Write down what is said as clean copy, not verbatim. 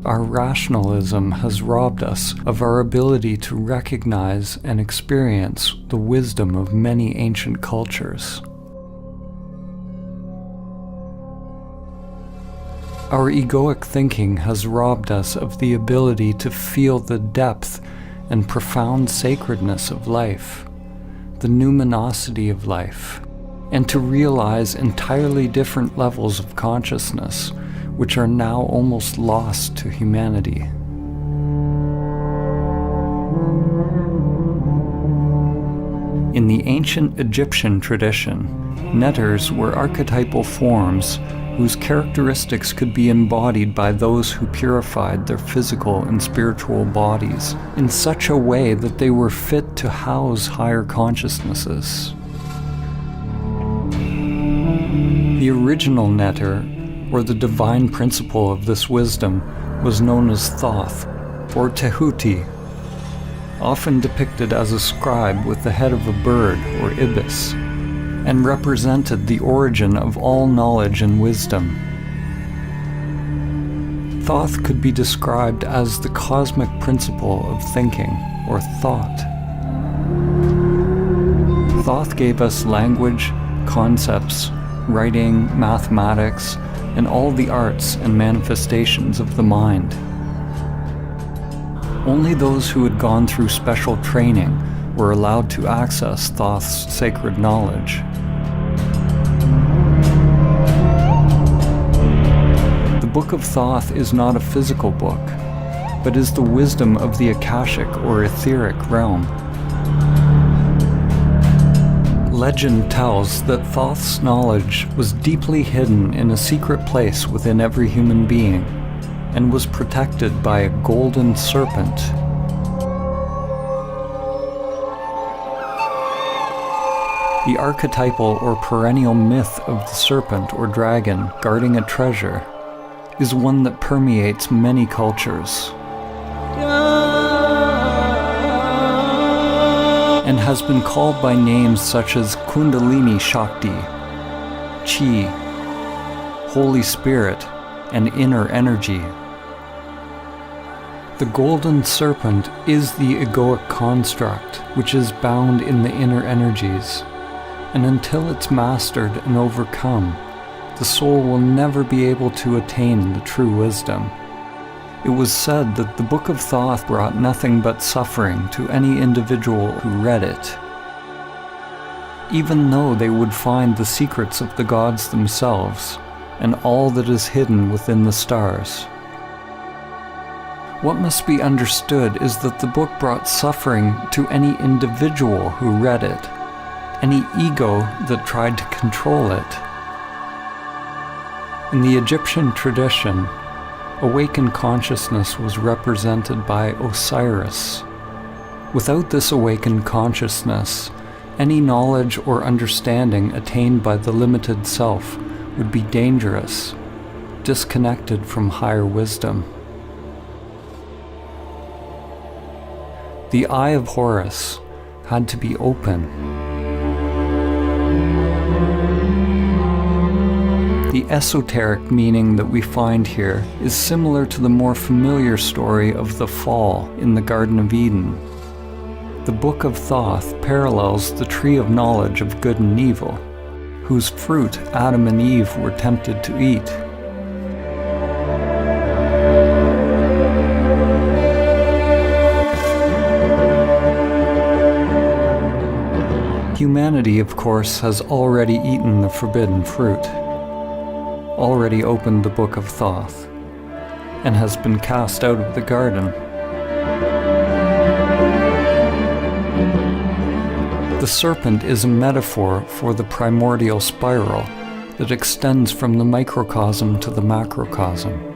Our rationalism has robbed us of our ability to recognize and experience the wisdom of many ancient cultures. Our egoic thinking has robbed us of the ability to feel the depth and profound sacredness of life, the numinosity of life, and to realize entirely different levels of consciousness, which are now almost lost to humanity. In the ancient Egyptian tradition, netters were archetypal forms whose characteristics could be embodied by those who purified their physical and spiritual bodies in such a way that they were fit to house higher consciousnesses. The original netter, or the divine principle of this wisdom, was known as Thoth, or Tehuti, often depicted as a scribe with the head of a bird or ibis, and represented the origin of all knowledge and wisdom. Thoth could be described as the cosmic principle of thinking, or thought. Thoth gave us language, concepts, writing, mathematics, and all the arts and manifestations of the mind. Only those who had gone through special training were allowed to access Thoth's sacred knowledge. The Book of Thoth is not a physical book, but is the wisdom of the Akashic or etheric realm. Legend tells that Thoth's knowledge was deeply hidden in a secret place within every human being, and was protected by a golden serpent. The archetypal or perennial myth of the serpent or dragon guarding a treasure is one that permeates many cultures, and has been called by names such as Kundalini Shakti, Chi, Holy Spirit, and inner energy. The golden serpent is the egoic construct which is bound in the inner energies, and until it's mastered and overcome, the soul will never be able to attain the true wisdom. It was said that the Book of Thoth brought nothing but suffering to any individual who read it, even though they would find the secrets of the gods themselves and all that is hidden within the stars. What must be understood is that the book brought suffering to any individual who read it, any ego that tried to control it. In the Egyptian tradition, awakened consciousness was represented by Osiris. Without this awakened consciousness, any knowledge or understanding attained by the limited self would be dangerous, disconnected from higher wisdom. The eye of Horus had to be open. The esoteric meaning that we find here is similar to the more familiar story of the fall in the Garden of Eden. The Book of Thoth parallels the tree of knowledge of good and evil, whose fruit Adam and Eve were tempted to eat. Humanity, of course, has already eaten the forbidden fruit, already opened the Book of Thoth, and has been cast out of the garden. The serpent is a metaphor for the primordial spiral that extends from the microcosm to the macrocosm.